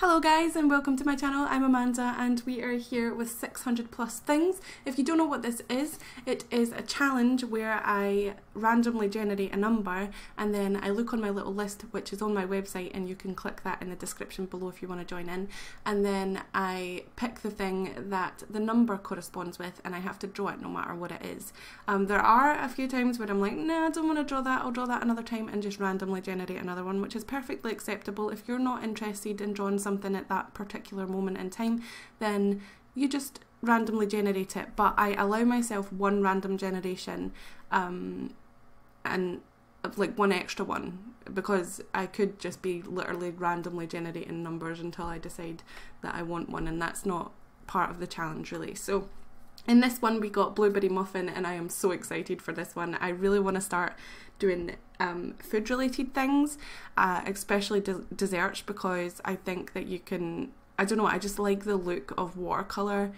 Hello guys and welcome to my channel. I'm Amanda and we are here with 600 plus things. If you don't know what this is, it is a challenge where I randomly generate a number and then I look on my little list, which is on my website, and you can click that in the description below if you want to join in, and then I pick the thing that the number corresponds with and I have to draw it no matter what it is. There are a few times where I'm like, nah, I don't want to draw that, I'll draw that another time, and just randomly generate another one, which is perfectly acceptable. If you're not interested in drawing something at that particular moment in time, then you just randomly generate it. But I allow myself one random generation and like one extra one, because I could just be literally randomly generating numbers until I decide that I want one, and that's not part of the challenge really. So in this one we got blueberry muffin, and I am so excited for this one. I really want to start doing food related things, especially desserts, because I think that you can, I don't know, I just like the look of watercolour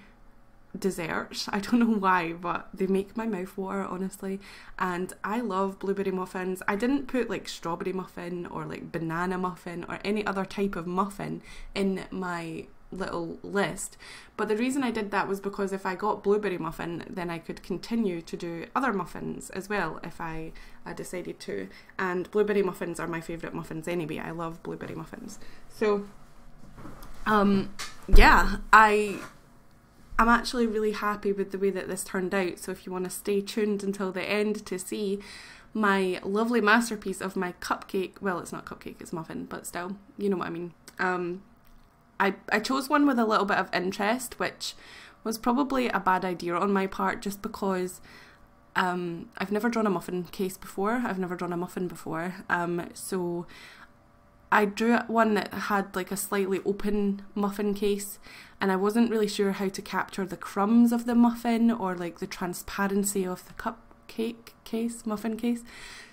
desserts. I don't know why, but they make my mouth water, honestly, and I love blueberry muffins. I didn't put like strawberry muffin or like banana muffin or any other type of muffin in my little list, but the reason I did that was because if I got blueberry muffin, then I could continue to do other muffins as well if I decided to, and blueberry muffins are my favourite muffins anyway. I love blueberry muffins. So yeah, I'm actually really happy with the way that this turned out, so if you want to stay tuned until the end to see my lovely masterpiece of my cupcake, well, it's not cupcake, it's muffin, but still, you know what I mean. I chose one with a little bit of interest, which was probably a bad idea on my part, just because I've never drawn a muffin case before, I've never drawn a muffin before, so I drew one that had like a slightly open muffin case, and I wasn't really sure how to capture the crumbs of the muffin or like the transparency of the cupcake case, muffin case.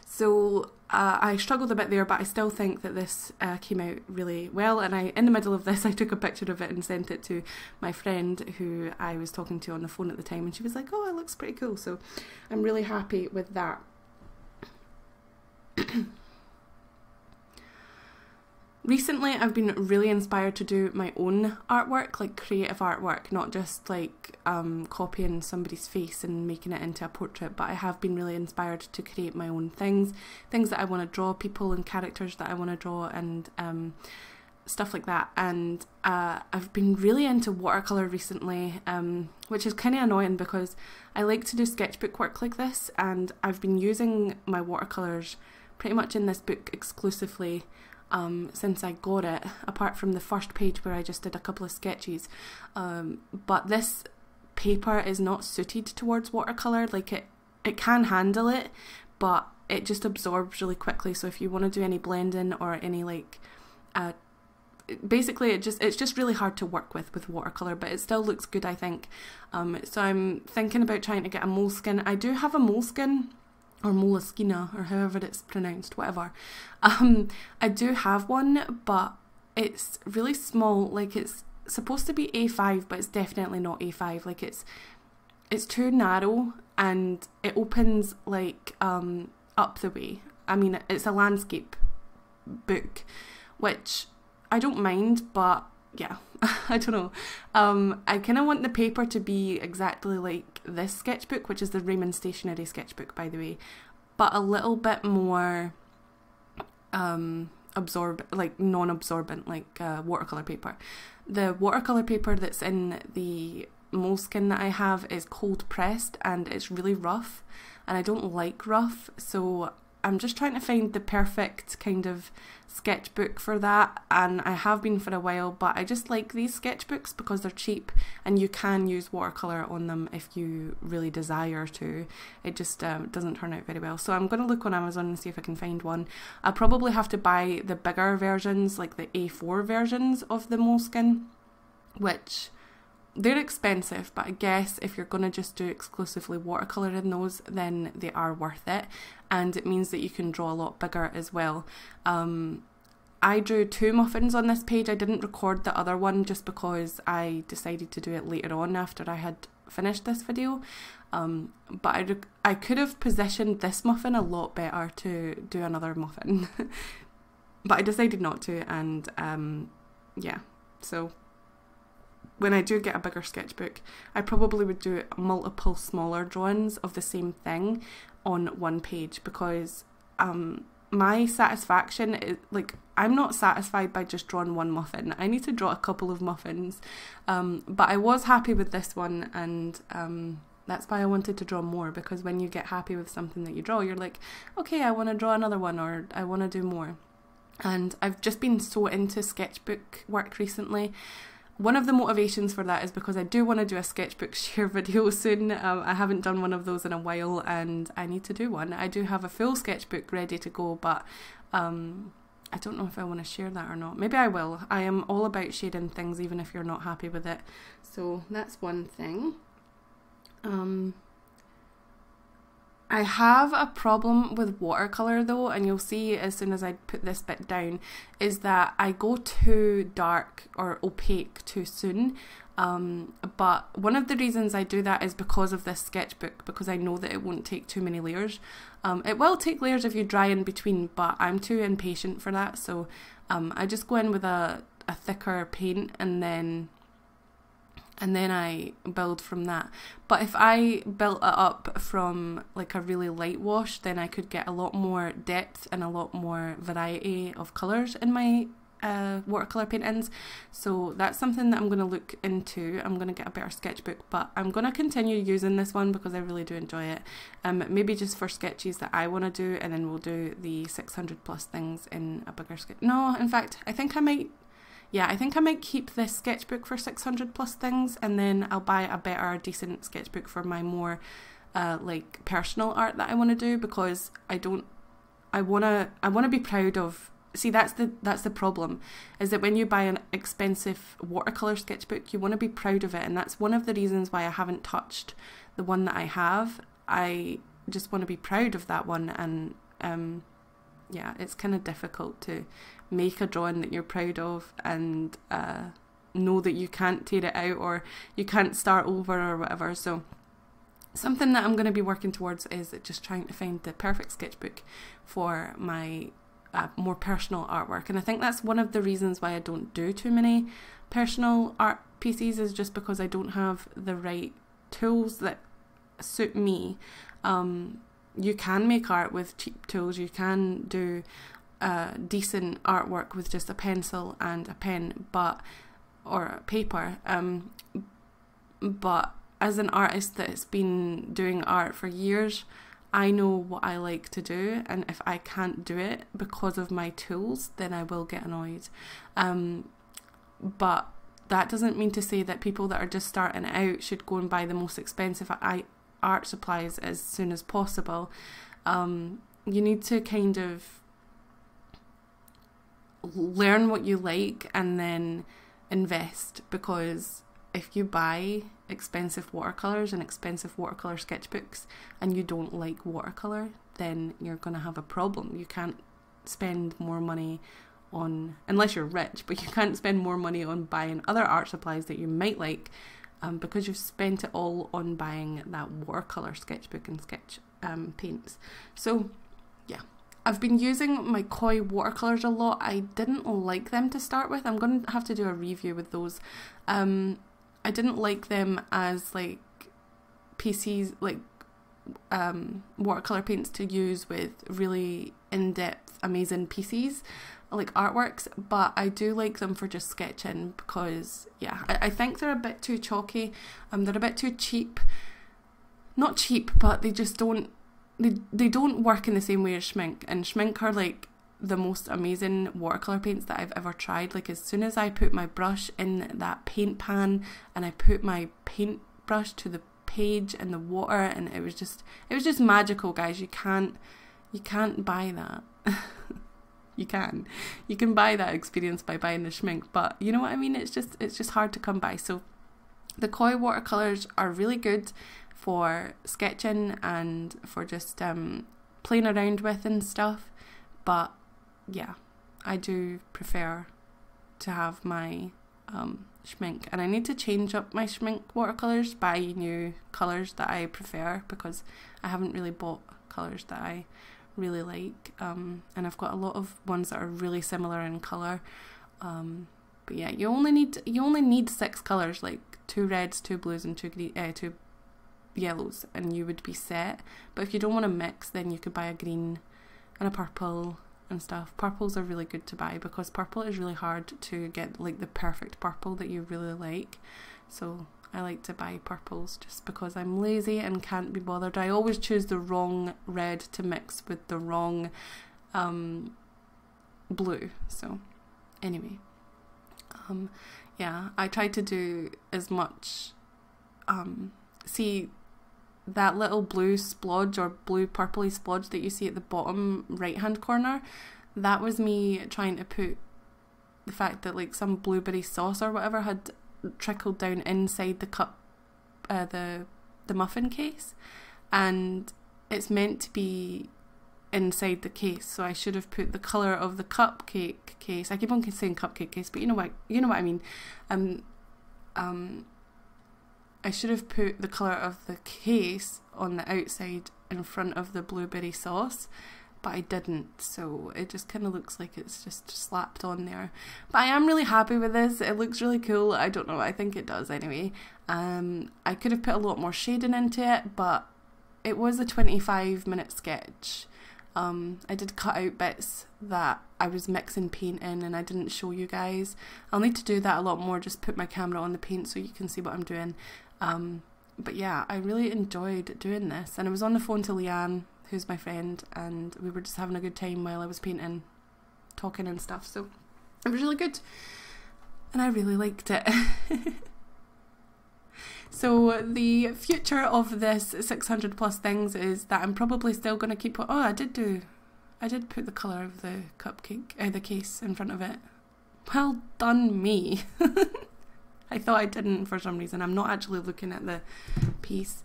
So I struggled a bit there, but I still think that this came out really well, and in the middle of this I took a picture of it and sent it to my friend who I was talking to on the phone at the time, and she was like, oh, it looks pretty cool, so I'm really happy with that. Recently I've been really inspired to do my own artwork, like creative artwork, not just like copying somebody's face and making it into a portrait, but I have been really inspired to create my own things that I want to draw, people and characters that I want to draw, and stuff like that. And I've been really into watercolour recently, which is kind of annoying because I like to do sketchbook work like this, and I've been using my watercolours pretty much in this book exclusively since I got it, apart from the first page where I just did a couple of sketches, but this paper is not suited towards watercolour. Like it can handle it, but it just absorbs really quickly, so if you want to do any blending or any like basically it's just really hard to work with watercolour, but it still looks good, I think. So I'm thinking about trying to get a moleskin. I do have a moleskin, or moleskine, or however it's pronounced, whatever. I do have one, but it's really small. Like it's supposed to be A5, but it's definitely not A5. Like it's too narrow, and it opens like up the way. I mean, it's a landscape book, which I don't mind, but yeah, I don't know. I kind of want the paper to be exactly like this sketchbook, which is the Raymond Stationery sketchbook, by the way, but a little bit more like non-absorbent, like watercolour paper. The watercolour paper that's in the moleskin that I have is cold pressed, and it's really rough, and I don't like rough, so I'm just trying to find the perfect kind of sketchbook for that, and I have been for a while, but I just like these sketchbooks because they're cheap and you can use watercolour on them if you really desire to. It just doesn't turn out very well. So I'm going to look on Amazon and see if I can find one. I'll probably have to buy the bigger versions, like the A4 versions of the moleskin, which they're expensive, but I guess if you're going to just do exclusively watercolour in those, then they are worth it, and it means that you can draw a lot bigger as well. I drew 2 muffins on this page. I didn't record the other one just because I decided to do it later on after I had finished this video, but I could have positioned this muffin a lot better to do another muffin but I decided not to, and yeah, So when I do get a bigger sketchbook, I probably would do multiple smaller drawings of the same thing on one page, because my satisfaction is, like, I'm not satisfied by just drawing one muffin. I need to draw a couple of muffins. But I was happy with this one, and that's why I wanted to draw more, because when you get happy with something that you draw, you're like, okay, I want to draw another one, or I want to do more. And I've just been so into sketchbook work recently. One of the motivations for that is because I do want to do a sketchbook share video soon. I haven't done one of those in a while, and I need to do one. I do have a full sketchbook ready to go, but I don't know if I want to share that or not. Maybe I will. I am all about sharing things even if you're not happy with it. So that's one thing. I have a problem with watercolour though, and you'll see as soon as I put this bit down, is that I go too dark or opaque too soon. But one of the reasons I do that is because of this sketchbook, because I know that it won't take too many layers. It will take layers if you dry in between, but I'm too impatient for that, so I just go in with a thicker paint, and then I build from that. But if I built it up from like a really light wash, then I could get a lot more depth and a lot more variety of colours in my watercolour paintings. So that's something that I'm going to look into. I'm going to get a better sketchbook, but I'm going to continue using this one because I really do enjoy it. Maybe just for sketches that I want to do, and then we'll do the 600 plus things in a bigger sketch. No, in fact, I think I might keep this sketchbook for 600 plus things, and then I'll buy a better, decent sketchbook for my more like personal art that I want to do, because I want to be proud of. See, that's the problem, is that when you buy an expensive watercolour sketchbook, you want to be proud of it, and that's one of the reasons why I haven't touched the one that I have. I just want to be proud of that one, and yeah, it's kind of difficult to make a drawing that you're proud of and know that you can't tear it out or you can't start over or whatever. So something that I'm going to be working towards is just trying to find the perfect sketchbook for my more personal artwork. And I think that's one of the reasons why I don't do too many personal art pieces, is just because I don't have the right tools that suit me. You can make art with cheap tools. You can do decent artwork with just a pencil and a pen, or paper. But as an artist that's been doing art for years, I know what I like to do, and if I can't do it because of my tools, then I will get annoyed. But that doesn't mean to say that people that are just starting out should go and buy the most expensive art supplies as soon as possible. You need to kind of learn what you like and then invest, because if you buy expensive watercolours and expensive watercolour sketchbooks and you don't like watercolour, then you're going to have a problem. You can't spend more money on, unless you're rich, but you can't spend more money on buying other art supplies that you might like, because you've spent it all on buying that watercolour sketchbook and sketch paints. So yeah, I've been using my koi watercolours a lot. I didn't like them to start with. I'm going to have to do a review with those. I didn't like them as like PCs, like watercolour paints to use with really in-depth, amazing PCs, like artworks, but I do like them for just sketching, because yeah, I think they're a bit too chalky. They're a bit too cheap. Not cheap, but they just don't, they don't work in the same way as Schmink, and Schmink are like the most amazing watercolour paints that I've ever tried. Like, as soon as I put my brush in that paint pan and I put my paintbrush to the page and the water, and it was just magical, guys. You can't buy that. You can buy that experience by buying the Schmink, but you know what I mean, it's just hard to come by. So the koi watercolours are really good for sketching and for just playing around with and stuff, but yeah, I do prefer to have my Schmink, and I need to change up my Schmink watercolours, buy new colours that I prefer, because I haven't really bought colours that I really like, and I've got a lot of ones that are really similar in colour, But yeah, you only need 6 colours, like 2 reds, 2 blues and 2 yellows, and you would be set. But if you don't want to mix, then you could buy a green and a purple and stuff. Purples are really good to buy because purple is really hard to get, like the perfect purple that you really like. So I like to buy purples just because I'm lazy and can't be bothered. I always choose the wrong red to mix with the wrong blue. So anyway, yeah, I try to do as much, see that little blue splodge or blue purpley splodge that you see at the bottom right hand corner, that was me trying to put the fact that like some blueberry sauce or whatever had trickled down inside the cup, the muffin case, and it's meant to be inside the case, so I should have put the colour of the cupcake case. I keep on saying cupcake case, but you know what I mean. I should have put the colour of the case on the outside in front of the blueberry sauce, but I didn't, so it just kind of looks like it's just slapped on there. But I am really happy with this. It looks really cool. I don't know, I think it does anyway. I could have put a lot more shading into it, but it was a 25-minute sketch. I did cut out bits that I was mixing paint in and I didn't show you guys. I'll need to do that a lot more, just put my camera on the paint so you can see what I'm doing. But yeah, I really enjoyed doing this, and I was on the phone to Leanne, who's my friend, and we were just having a good time while I was painting, talking and stuff, so it was really good and I really liked it. So the future of this 600 plus things is that I'm probably still going to keep, I did put the colour of the cupcake, the case in front of it. Well done me. I thought I didn't for some reason. I'm not actually looking at the piece.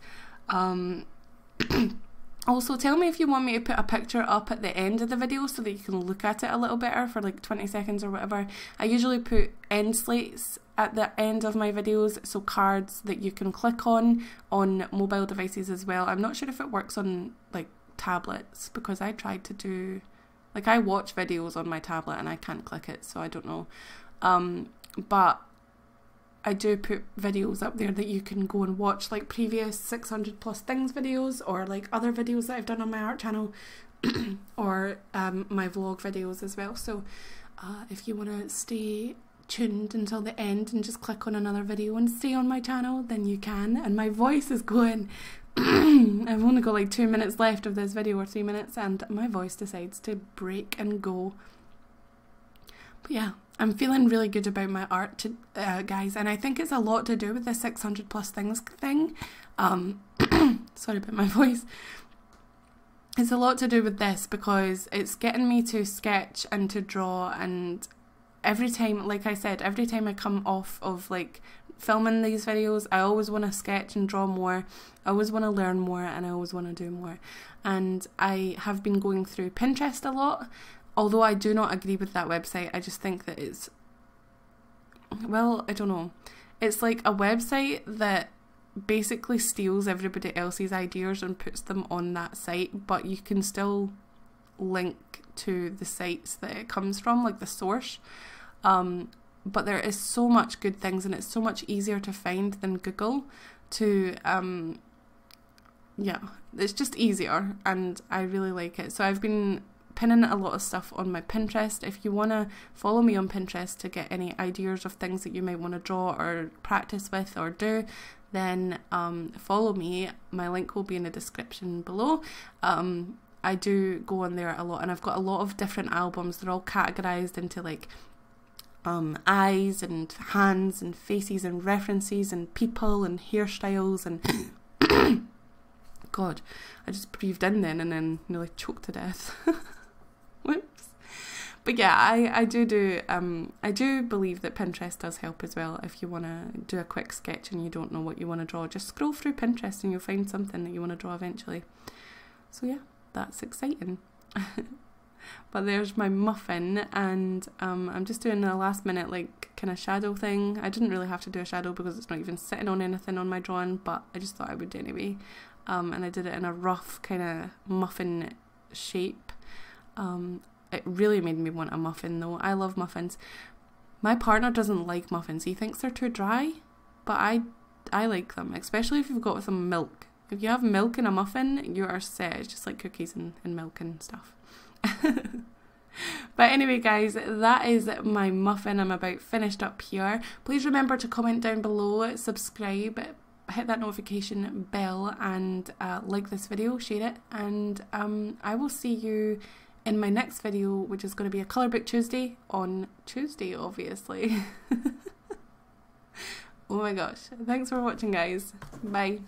Also, tell me if you want me to put a picture up at the end of the video so that you can look at it a little better for like 20 seconds or whatever. I usually put end slates at the end of my videos, so cards that you can click on mobile devices as well. I'm not sure if it works on like tablets, because I tried to do, like, I watch videos on my tablet and I can't click it, so I don't know. But I do put videos up there that you can go and watch, like previous 600 plus things videos, or like other videos that I've done on my art channel, or my vlog videos as well. So if you want to stay tuned until the end and just click on another video and stay on my channel, then you can. And my voice is going I've only got like 2 minutes left of this video, or 3 minutes, and my voice decides to break and go. But yeah, I'm feeling really good about my art, guys, and I think it's a lot to do with the 600 plus things thing. Sorry about my voice. It's a lot to do with this because it's getting me to sketch and to draw, and every time, like I said, every time I come off of like filming these videos, I always want to sketch and draw more. I always want to learn more, and I always want to do more. And I have been going through Pinterest a lot. Although I do not agree with that website, I just think that it's, well, I don't know. It's like a website that basically steals everybody else's ideas and puts them on that site, but you can still link to the sites that it comes from, like the source. But there is so much good things, and it's so much easier to find than Google to, yeah, it's just easier, and I really like it. So I've been pinning a lot of stuff on my Pinterest. If you want to follow me on Pinterest to get any ideas of things that you might want to draw or practice with or do, then follow me. My link will be in the description below. I do go on there a lot, and I've got a lot of different albums. They're all categorized into like eyes and hands and faces and references and people and hairstyles and God, I just breathed in then and then nearly choked to death. Whoops. But yeah, I do believe that Pinterest does help as well. If you want to do a quick sketch and you don't know what you want to draw, just scroll through Pinterest and you'll find something that you want to draw eventually. So yeah, that's exciting. But there's my muffin, and I'm just doing a last minute like kind of shadow thing. I didn't really have to do a shadow because it's not even sitting on anything on my drawing, but I just thought I would anyway. And I did it in a rough kind of muffin shape. It really made me want a muffin though. I love muffins. My partner doesn't like muffins. He thinks they're too dry, but I like them, especially if you've got some milk. If you have milk in a muffin, you are set. It's just like cookies and milk and stuff. But anyway, guys, that is my muffin. I'm about finished up here. Please remember to comment down below, subscribe, hit that notification bell, and like this video, share it, and I will see you in my next video, which is going to be a colour book Tuesday on Tuesday, obviously. Oh my gosh, thanks for watching, guys. Bye.